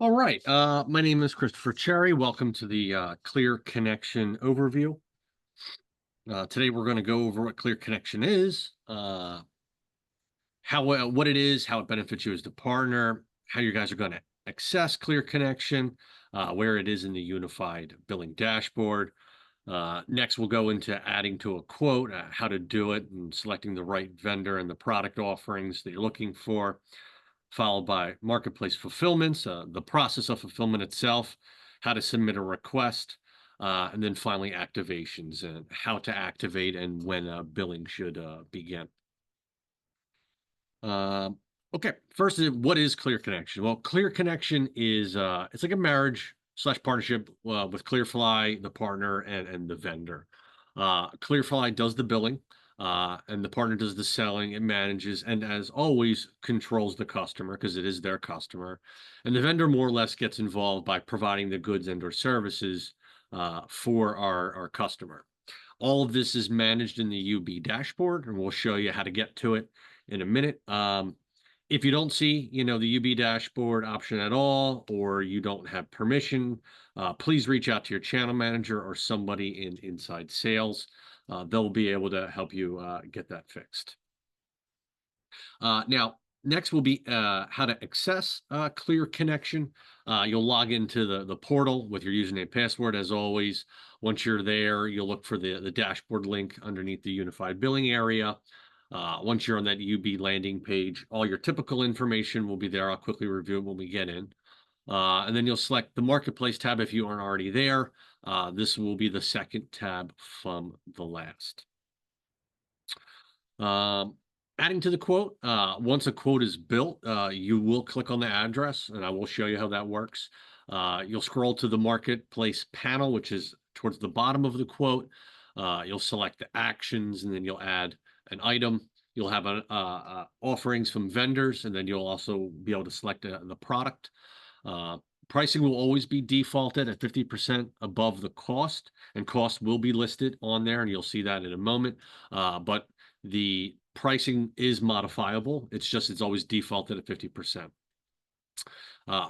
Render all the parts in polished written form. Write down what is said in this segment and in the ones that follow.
All right. My name is Christopher Cherry. Welcome to the Clear Connection overview. Today we're going to go over what Clear Connection is, what it is, how it benefits you as the partner, how you guys are going to access Clear Connection, where it is in the unified billing dashboard. Next, we'll go into adding to a quote, how to do it, and selecting the right vendor and the product offerings that you're looking for, followed by marketplace fulfillments, the process of fulfillment itself, how to submit a request, and then finally activations and how to activate and when billing should begin. Okay, first, what is Clear Connection? Well, Clear Connection is it's like a marriage / partnership with Clearfly, the partner, and the vendor. Clearfly does the billing, and the partner does the selling. It manages, and as always, controls the customer because it is their customer. And the vendor more or less gets involved by providing the goods and or services for our customer. All of this is managed in the UB dashboard, and we'll show you how to get to it in a minute. If you don't see, the UB dashboard option at all, or you don't have permission, please reach out to your channel manager or somebody in inside sales. They'll be able to help you get that fixed. Now, next will be how to access Clear Connection. You'll log into the portal with your username and password as always. Once you're there, you'll look for the dashboard link underneath the unified billing area. Once you're on that UB landing page, all your typical information will be there. I'll quickly review it when we get in. And then you'll select the Marketplace tab if you aren't already there. This will be the second tab from the last. Adding to the quote, once a quote is built, you will click on the address, and I will show you how that works. You'll scroll to the Marketplace panel, which is towards the bottom of the quote. You'll select the actions, and then you'll add an item. You'll have offerings from vendors, and then you'll also be able to select the product. Pricing will always be defaulted at 50% above the cost, and cost will be listed on there, and you'll see that in a moment. But the pricing is modifiable. It's always defaulted at 50%.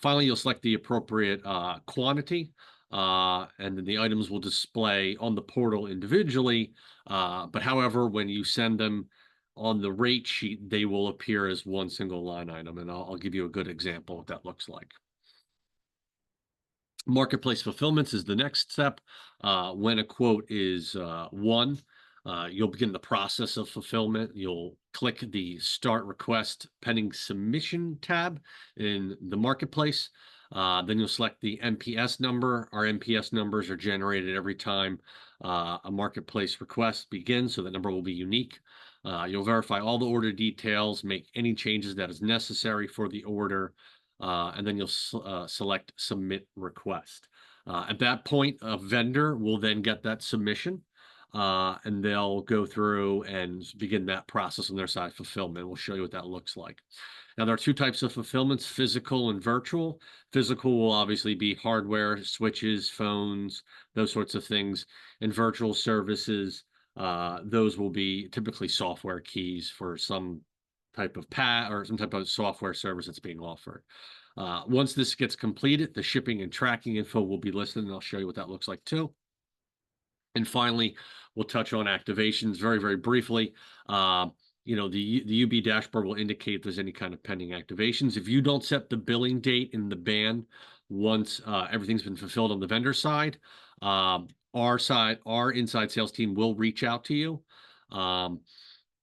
Finally, you'll select the appropriate quantity, and then the items will display on the portal individually. But however, when you send them on the rate sheet, they will appear as one single line item, and I'll give you a good example of what that looks like. Marketplace fulfillments is the next step. When a quote is won, you'll begin the process of fulfillment. You'll click the Start Request Pending Submission tab in the Marketplace. Then you'll select the MPS number. Our MPS numbers are generated every time a Marketplace request begins, so that number will be unique. You'll verify all the order details, make any changes that is necessary for the order, and then you'll select Submit Request. At that point, a vendor will then get that submission, and they'll go through and begin that process on their side, fulfillment. We'll show you what that looks like. Now, there are two types of fulfillments, physical and virtual. Physical will obviously be hardware, switches, phones, those sorts of things. And virtual services, those will be typically software keys for some type of or some type of software service that's being offered. Once this gets completed, the shipping and tracking info will be listed, and I'll show you what that looks like too. And finally, we'll touch on activations very, very briefly. The UB dashboard will indicate if there's any kind of pending activations. If you don't set the billing date in the ban once everything's been fulfilled on the vendor side, our inside sales team will reach out to you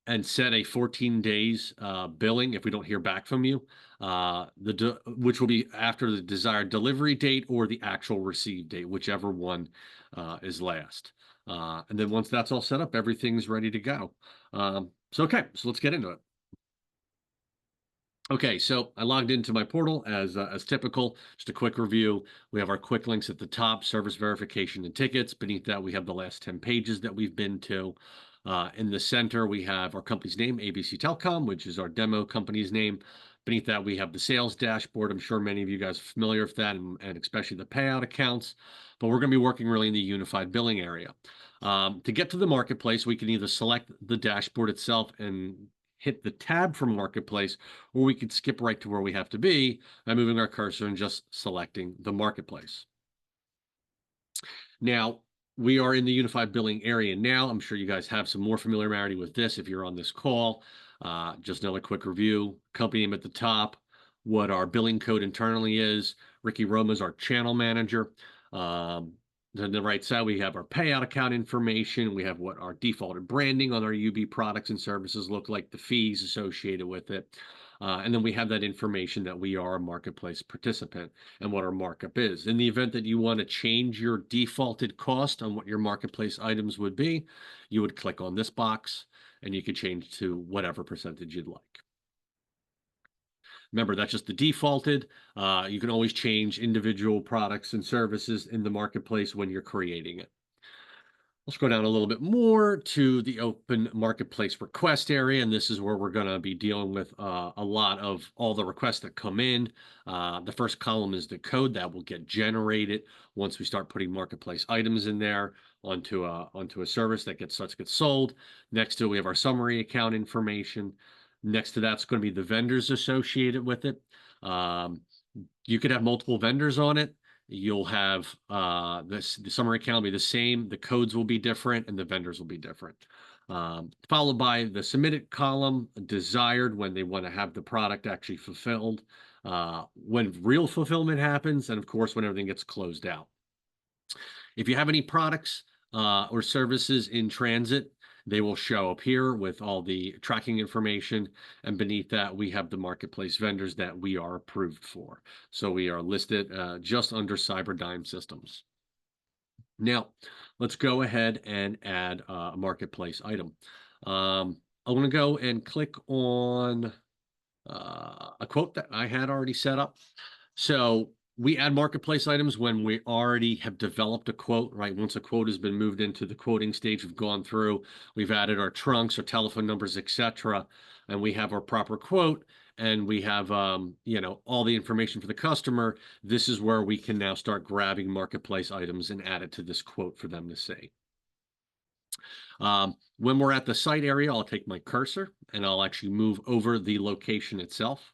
and set a 14 days billing if we don't hear back from you, which will be after the desired delivery date or the actual receive date, whichever one is last. And then once that's all set up, everything's ready to go. So let's get into it. Okay, so I logged into my portal as typical. Just a quick review. We have our quick links at the top, service verification and tickets. Beneath that, we have the last 10 pages that we've been to. In the center, we have our company's name, ABC Telecom, which is our demo company's name. Beneath that, we have the sales dashboard. I'm sure many of you guys are familiar with that, and especially the payout accounts. But we're going to be working really in the unified billing area. To get to the marketplace, we can either select the dashboard itself and hit the tab for Marketplace, or we could skip right to where we have to be by moving our cursor and just selecting the Marketplace. Now, we are in the unified billing area now. I'm sure you guys have some more familiarity with this if you're on this call. Just another quick review. Company name at the top, what our billing code internally is. Ricky Roma is our channel manager. Then the right side, we have our payout account information. We have what our defaulted branding on our UB products and services look like, the fees associated with it. And then we have that information that we are a marketplace participant and what our markup is. In the event that you want to change your defaulted cost on what your marketplace items would be, you would click on this box and you could change to whatever percentage you'd like. Remember, that's just the defaulted. You can always change individual products and services in the marketplace when you're creating it. Let's go down a little bit more to the open marketplace request area, and this is where we're going to be dealing with a lot of all the requests that come in. The first column is the code that will get generated once we start putting marketplace items in there onto a service that starts to get sold. Next to it, we have our summary account information. Next to that's going to be the vendors associated with it. You could have multiple vendors on it. You'll have the summary account will be the same, the codes will be different, and the vendors will be different. Followed by the submitted column, desired, when they want to have the product actually fulfilled, when real fulfillment happens, and of course, when everything gets closed out. If you have any products or services in transit, they will show up here with all the tracking information. And beneath that, we have the marketplace vendors that we are approved for. So we are listed just under Cyberdyne Systems. Now, let's go ahead and add a marketplace item. I want to go and click on a quote that I had already set up. So we add marketplace items when we already have developed a quote, right? Once a quote has been moved into the quoting stage, we've gone through, we've added our trunks, our telephone numbers, etc., and we have our proper quote, and we have, all the information for the customer. This is where we can now start grabbing marketplace items and add it to this quote for them to see. When we're at the site area, I'll take my cursor and I'll actually move over the location itself.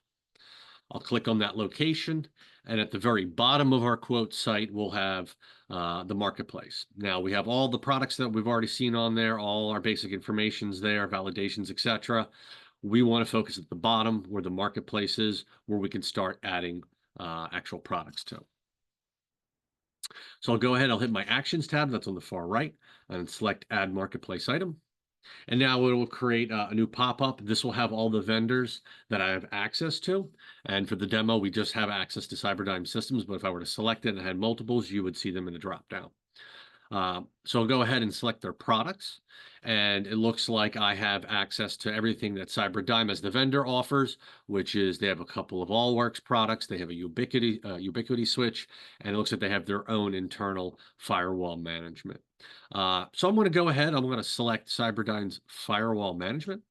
I'll click on that location, and at the very bottom of our quote site, we'll have the marketplace. Now, we have all the products that we've already seen on there, all our basic information's there, validations, etc. We want to focus at the bottom where the marketplace is, where we can start adding actual products to. So I'll go ahead, I'll hit my Actions tab, that's on the far right, and select Add Marketplace Item. And now it will create a new pop-up. This will have all the vendors that I have access to. And for the demo, we just have access to Cyberdyne Systems, but if I were to select it and had multiples, you would see them in the drop-down. So I'll go ahead and select their products. And it looks like I have access to everything that Cyberdyne as the vendor offers, which is they have a couple of AllWorks products. They have a Ubiquity switch, and it looks like they have their own internal firewall management. So I'm going to go ahead. I'm going to select Cyberdyne's firewall management.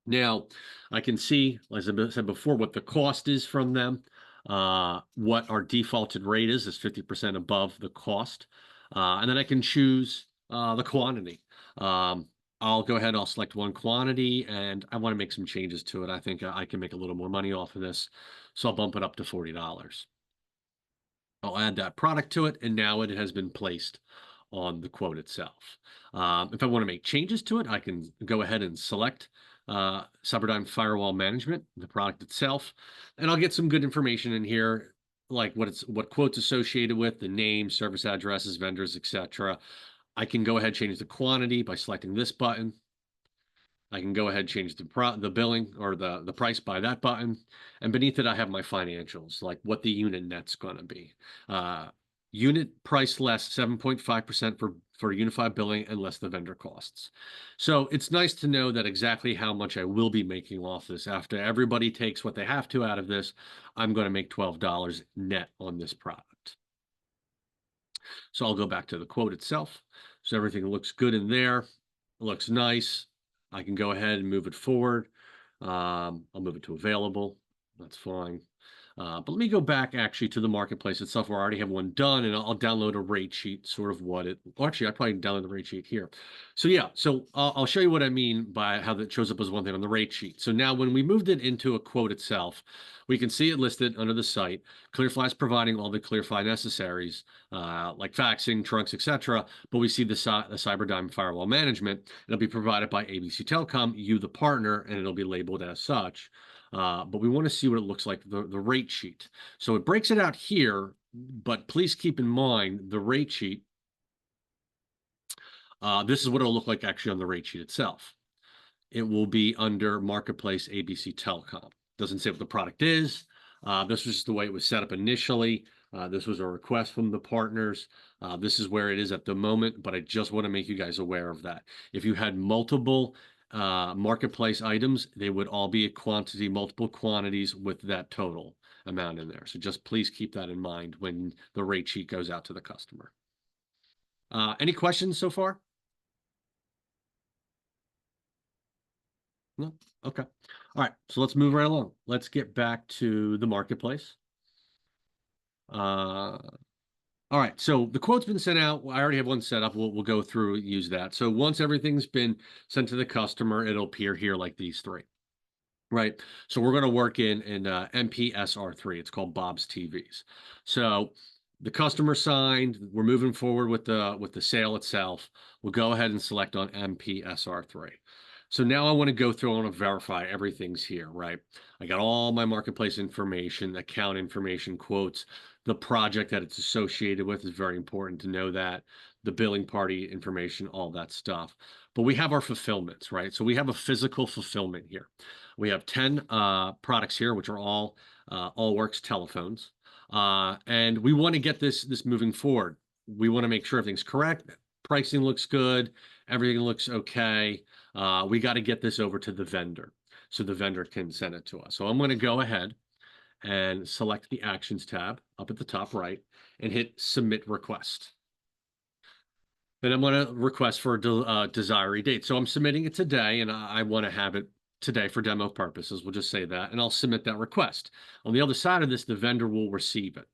Now, I can see, as I said before, what the cost is from them. What our defaulted rate is 50% above the cost. And then I can choose the quantity. I'll go ahead, I'll select one quantity, and I want to make some changes to it. I think I can make a little more money off of this, so I'll bump it up to $40. I'll add that product to it, and now it has been placed on the quote itself. If I want to make changes to it, I can go ahead and select Cyberdyne Firewall Management, the product itself, and I'll get some good information in here, like what quotes associated with, the name, service addresses, vendors, etc. I can go ahead and change the quantity by selecting this button. I can go ahead and change the billing or the price by that button. And beneath it, I have my financials, like what the unit net's going to be. Unit price less 7.5% for unified billing and less the vendor costs. So it's nice to know that exactly how much I will be making off this. After everybody takes what they have to out of this, I'm going to make $12 net on this product. So I'll go back to the quote itself. So everything looks good in there. It looks nice. I can go ahead and move it forward. I'll move it to available. That's fine. But let me go back actually to the marketplace itself where I already have one done, and I'll download a rate sheet, sort of what it, well, actually, I probably download the rate sheet here. So yeah, so I'll show you what I mean by how that shows up as one thing on the rate sheet. So now when we moved it into a quote itself, we can see it listed under the site. Clearfly is providing all the Clearfly necessaries, like faxing, trunks, etc. But we see the CyberDime firewall management. It'll be provided by ABC Telecom, you the partner, and it'll be labeled as such. But we want to see what it looks like, the rate sheet. So it breaks it out here, but please keep in mind the rate sheet. This is what it'll look like actually on the rate sheet itself. It will be under Marketplace ABC Telecom. Doesn't say what the product is. This was just the way it was set up initially. This was a request from the partners. This is where it is at the moment, but I just want to make you guys aware of that. If you had multiple marketplace items, they would all be a quantity, multiple quantities with that total amount in there. So just please keep that in mind when the rate sheet goes out to the customer. Any questions so far? No? Okay. All right. So let's move right along. Let's get back to the marketplace. All right. So the quote's been sent out. I already have one set up. We'll go through, use that. So once everything's been sent to the customer, it'll appear here like these three. Right. So we're going to work in MPSR3. It's called Bob's TVs. So the customer signed. We're moving forward with the sale itself. We'll go ahead and select on MPSR3. So now I want to go through, I want to verify everything's here, right? I got all my marketplace information, account information, quotes, the project that it's associated with is very important to know that, the billing party information, all that stuff. But we have our fulfillments, right? So we have a physical fulfillment here. We have 10 products here, which are all Allworks telephones. And we want to get this moving forward. We want to make sure everything's correct. Pricing looks good. Everything looks okay. We got to get this over to the vendor so the vendor can send it to us. So I'm going to go ahead and select the Actions tab up at the top right and hit Submit Request. Then I'm going to request for a desired date. So I'm submitting it today, and I want to have it today for demo purposes. We'll just say that, and I'll submit that request. On the other side of this, the vendor will receive it.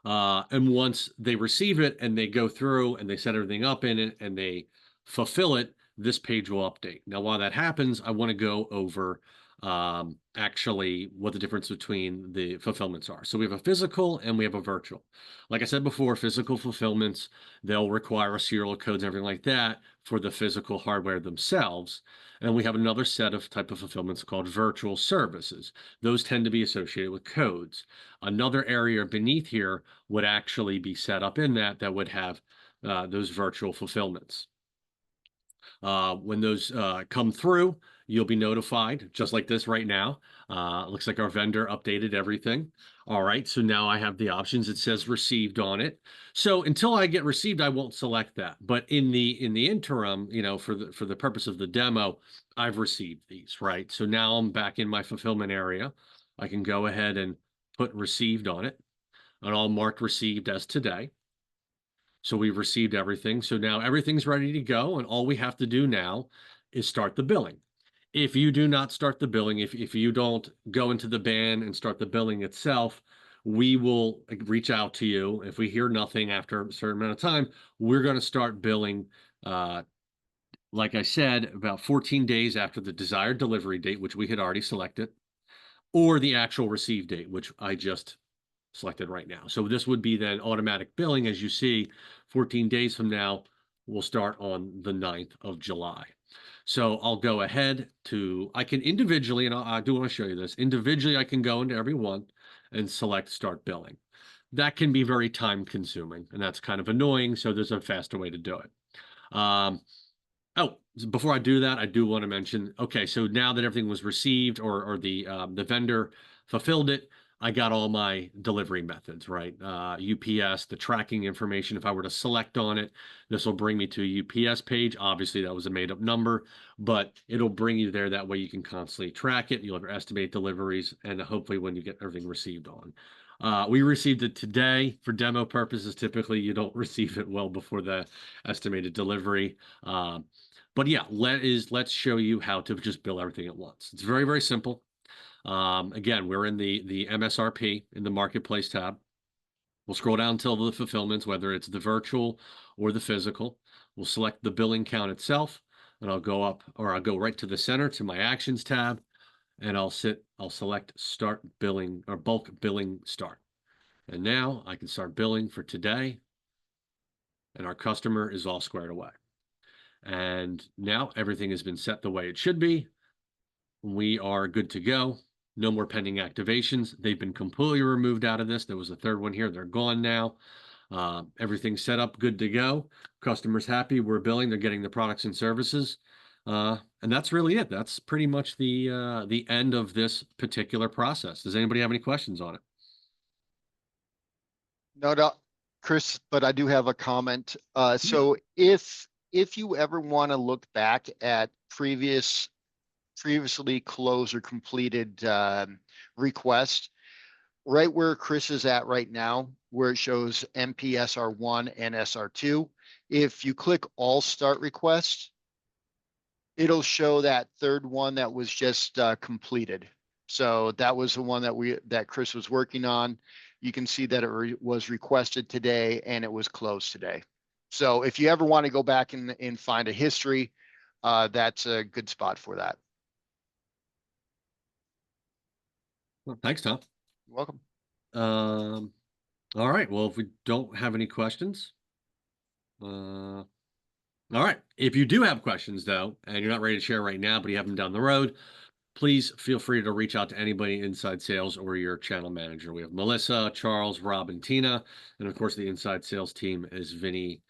And once they receive it and they go through and they set everything up in it and they fulfill it, this page will update. Now, while that happens, I want to go over actually what the difference between the fulfillments are. So we have a physical and we have a virtual. Like I said before, physical fulfillments, they'll require serial codes and everything like that for the physical hardware themselves. And we have another set of type of fulfillments called virtual services. Those tend to be associated with codes. Another area beneath here would actually be set up in that would have those virtual fulfillments. When those come through, you'll be notified, just like this right now. Looks like our vendor updated everything. All right, so now I have the options. It says received on it. So until I get received, I won't select that. But in the interim, you know, for the purpose of the demo, I've received these, right? So now I'm back in my fulfillment area. I can go ahead and put received on it, and I'll mark received as today. So we've received everything. So now everything's ready to go. And all we have to do now is start the billing. If you do not start the billing, if you don't go into the ban and start the billing itself, we will reach out to you. If we hear nothing after a certain amount of time, we're going to start billing, like I said, about 14 days after the desired delivery date, which we had already selected, or the actual receive date, which I just selected right now. So this would be then automatic billing. As you see, 14 days from now, we'll start on the 9th of July. So I'll go ahead to, I can individually, and I do want to show you this, individually I can go into every one and select start billing. That can be very time consuming, and that's kind of annoying, so there's a faster way to do it. Oh, before I do that, I do want to mention, okay, so now that everything was received or the vendor fulfilled it, I got all my delivery methods, right? UPS, the tracking information. If I were to select on it, this will bring me to a UPS page. Obviously, that was a made-up number, but it'll bring you there. That way you can constantly track it. You'll have your estimate deliveries, and hopefully when you get everything received on. We received it today for demo purposes. Typically, you don't receive it well before the estimated delivery. But yeah, let's show you how to just bill everything at once. It's very, very simple. Again, we're in the MSRP in the marketplace tab. We'll scroll down until the fulfillments, whether it's the virtual or the physical. We'll select the billing count itself, and I'll go up, or I'll go right to the center to my actions tab, and I'll select start billing or bulk billing start. And now I can start billing for today, and our customer is all squared away. And now everything has been set the way it should be. We are good to go. No more pending activations. They've been completely removed out of this. There was a third one here. They're gone now. Everything's set up, good to go. Customers happy. We're billing. They're getting the products and services. And that's really it. That's pretty much the end of this particular process. Does anybody have any questions on it? No, no, Chris, but I do have a comment. So if you ever want to look back at previously closed or completed requests, right where Chris is at right now, where it shows MP SR1 and SR2, if you click all start requests, it'll show that third one that was just completed. So that was the one that Chris was working on. You can see that it was requested today and it was closed today. So if you ever want to go back and find a history, that's a good spot for that. Well, thanks, Tom. You're welcome. All right. Well, if we don't have any questions, all right. If you do have questions, though, and you're not ready to share right now, but you have them down the road, please feel free to reach out to anybody inside sales or your channel manager. We have Melissa, Charles, Rob, and Tina. And of course, the inside sales team is Vinny,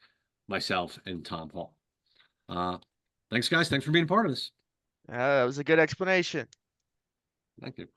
myself, and Tom Hall. Thanks, guys. Thanks for being a part of this. That was a good explanation. Thank you.